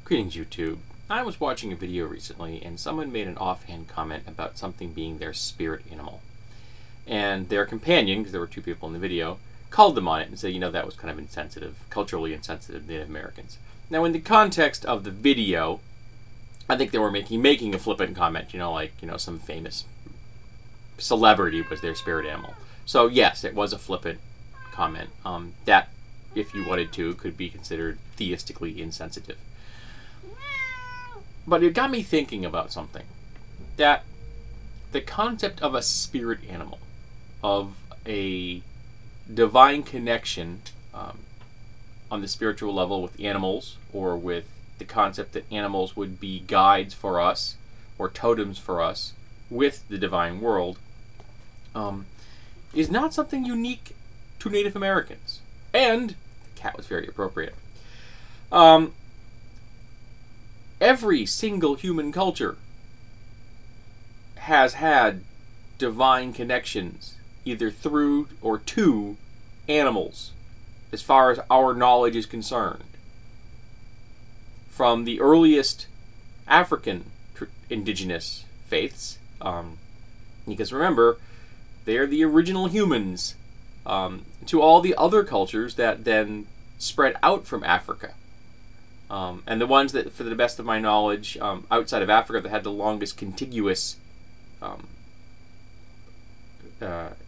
Greetings, YouTube. I was watching a video recently and someone made an offhand comment about something being their spirit animal. And their companion, because there were two people in the video, called them on it and said, that was kind of insensitive, culturally insensitive to Native Americans. Now, in the context of the video, I think they were making a flippant comment, some famous celebrity was their spirit animal. So, yes, it was a flippant comment. That, if you wanted to, could be considered theistically insensitive. But it got me thinking about something. That the concept of a spirit animal, of a divine connection on the spiritual level with animals, or with the concept that animals would be guides for us, or totems for us, with the divine world, is not something unique to Native Americans. And the cat was very appropriate. Every single human culture has had divine connections, either through or to animals, as far as our knowledge is concerned. From the earliest African indigenous faiths, because remember, they're the original humans, to all the other cultures that then spread out from Africa. And the ones that, for the best of my knowledge, outside of Africa, that had the longest contiguous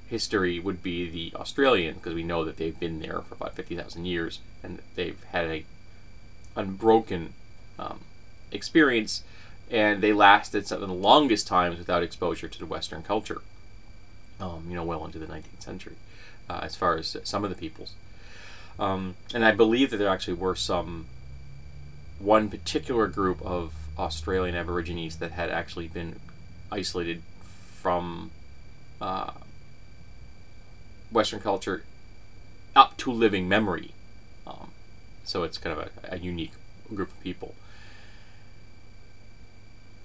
history would be the Australian, because we know that they've been there for about 50,000 years, and they've had a unbroken experience, and they lasted some of the longest times without exposure to the Western culture, well into the 19th century, as far as some of the peoples. And I believe that there actually were one particular group of Australian Aborigines that had actually been isolated from Western culture up to living memory. So it's kind of a unique group of people.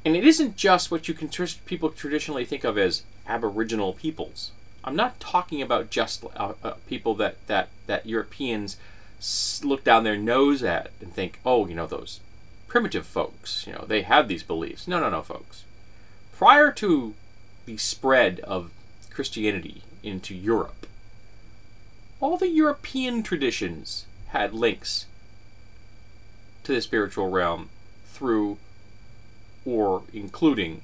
And it isn't just what you can people traditionally think of as Aboriginal peoples. I'm not talking about just people that Europeans look down their nose at and think, oh, those primitive folks, they have these beliefs. No, folks. Prior to the spread of Christianity into Europe, all the European traditions had links to the spiritual realm through or including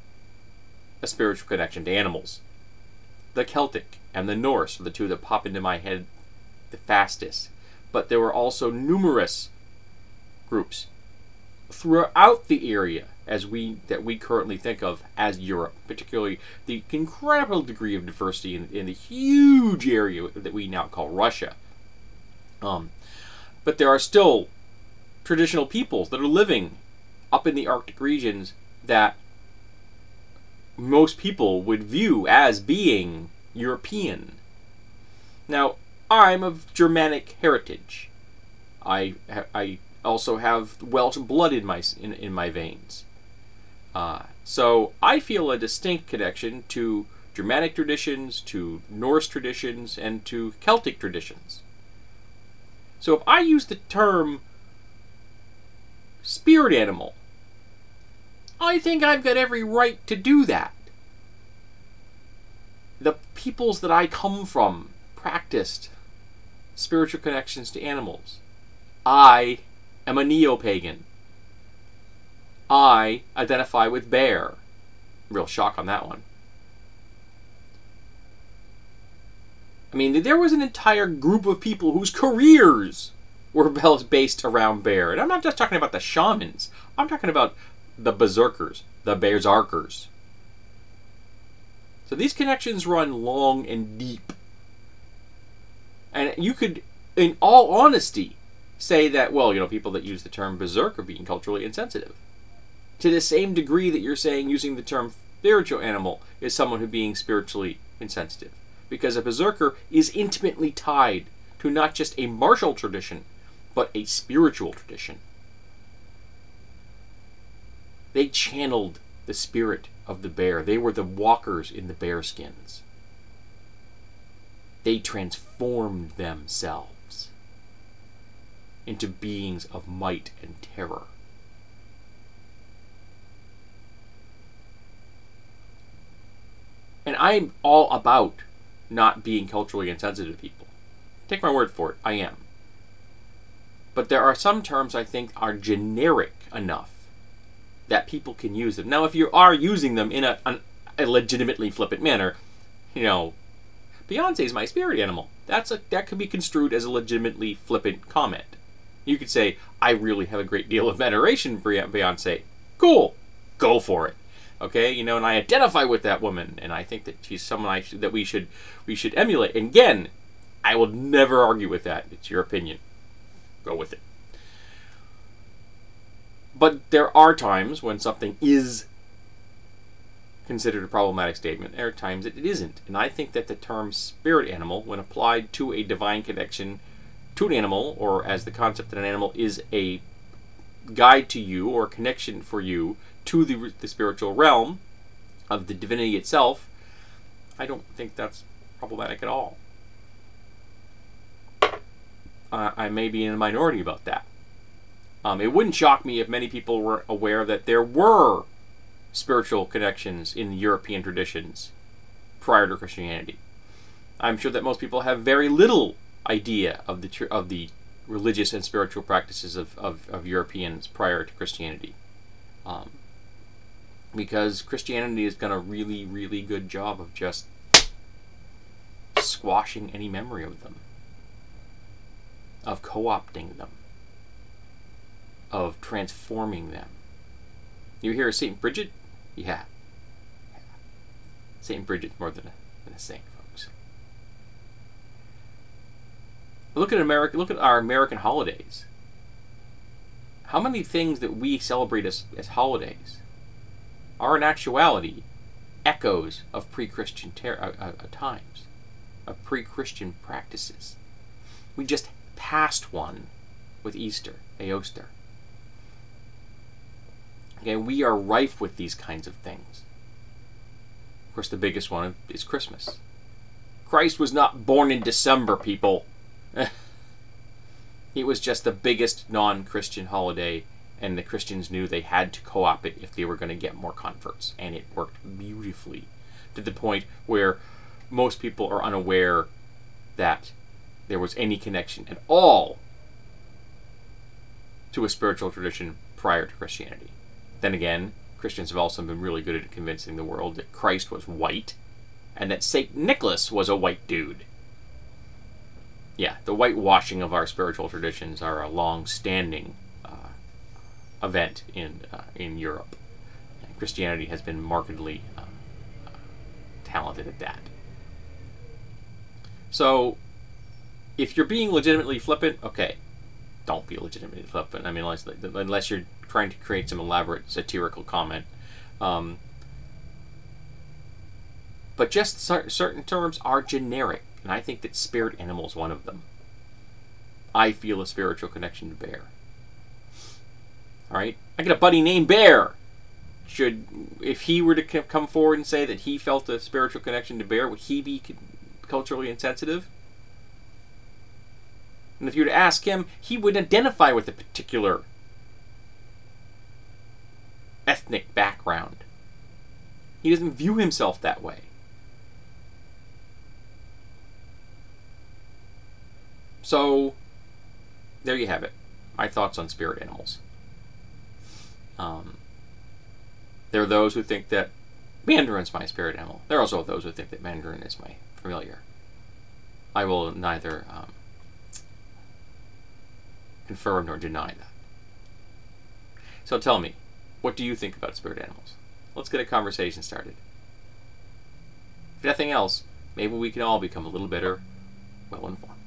a spiritual connection to animals. The Celtic and the Norse are the two that pop into my head the fastest. But there were also numerous groups throughout the area that we currently think of as Europe, particularly the incredible degree of diversity in the huge area that we now call Russia. But there are still traditional peoples that are living up in the Arctic regions that most people would view as being European. Now, I'm of Germanic heritage. I also have Welsh blood in my veins. So I feel a distinct connection to Germanic traditions, to Norse traditions, and to Celtic traditions. So if I use the term spirit animal, I think I've got every right to do that. The peoples that I come from practiced spiritual connections to animals. I am a neo-pagan. I identify with bear. Real shock on that one. I mean, there was an entire group of people whose careers were based around bear. And I'm not just talking about the shamans. I'm talking about the berserkers, the berserkers. So these connections run long and deep. And you could, in all honesty, say that, well, people that use the term berserk are being culturally insensitive. To the same degree that you're saying using the term spiritual animal is someone who being spiritually insensitive. Because a berserker is intimately tied to not just a martial tradition, but a spiritual tradition. They channeled the spirit of the bear. They were the walkers in the bear skins. They transformed themselves into beings of might and terror. And I'm all about not being culturally insensitive to people. Take my word for it, I am. But there are some terms I think are generic enough that people can use them. Now, if you are using them in a legitimately flippant manner, you know, Beyonce's my spirit animal. That could be construed as a legitimately flippant comment. You could say, I really have a great deal of veneration for Beyonce. Cool. Go for it. Okay, you know, and I identify with that woman, and I think that she's someone that we should emulate. And again, I will never argue with that. It's your opinion. Go with it. But there are times when something is considered a problematic statement. There are times that it isn't. And I think that the term spirit animal, when applied to a divine connection to an animal, or as the concept that an animal is a guide to you or a connection for you to the spiritual realm of the divinity itself, I don't think that's problematic at all. I may be in a minority about that. It wouldn't shock me if many people were aware that there were spiritual connections in European traditions prior to Christianity. I'm sure that most people have very little idea of the religious and spiritual practices of Europeans prior to Christianity. Because Christianity has done a really, really good job of just squashing any memory of them, of co-opting them, of transforming them. You hear of St. Bridget? Yeah. St. Bridget's more than a saint, folks. Look at America. Look at our American holidays. How many things that we celebrate as holidays are in actuality echoes of pre-Christian times, of pre-Christian practices? We just passed one with Easter, Easter. Okay, we are rife with these kinds of things. Of course, the biggest one is Christmas. Christ was not born in December, people. It was just the biggest non-Christian holiday, and the Christians knew they had to co-opt it if they were going to get more converts, and it worked beautifully, to the point where most people are unaware that there was any connection at all to a spiritual tradition prior to Christianity. Then again, Christians have also been really good at convincing the world that Christ was white and that St. Nicholas was a white dude. Yeah, the whitewashing of our spiritual traditions are a long-standing event in Europe. And Christianity has been markedly talented at that. So, if you're being legitimately flippant, okay, don't be legitimately flippant. I mean, unless you're trying to create some elaborate satirical comment. But just certain terms are generic, and I think that spirit animal is one of them. I feel a spiritual connection to bear. All right, I got a buddy named Bear. If he were to come forward and say that he felt a spiritual connection to bear, would he be culturally insensitive? And if you were to ask him, he would identify with a particular ethnic background. He doesn't view himself that way. So, there you have it. My thoughts on spirit animals. There are those who think that Mandarin's my spirit animal. There are also those who think that Mandarin is my familiar. I will neither confirm nor deny that. So tell me, what do you think about spirit animals? Let's get a conversation started. If nothing else, maybe we can all become a little better well informed.